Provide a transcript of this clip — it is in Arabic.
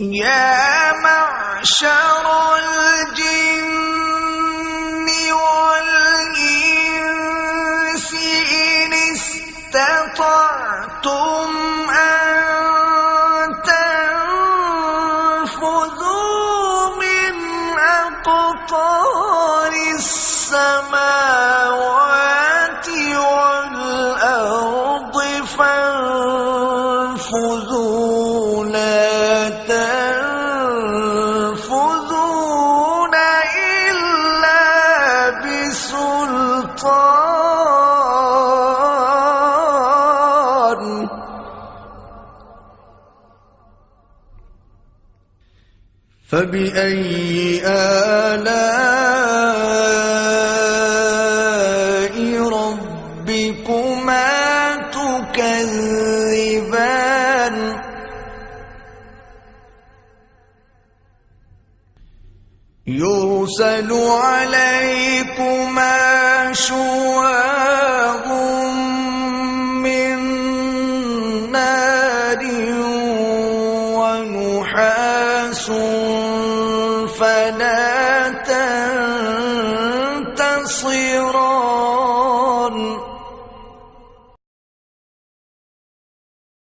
يا معشر الجن والإنس إن استطعتم أن تنفذوا من أقطار السماوات والأرض فانفذوا لا تنفذون إلا بسلطان. فبأي آلاء ربكما تكذبان يرسل عليكما شواظ من نار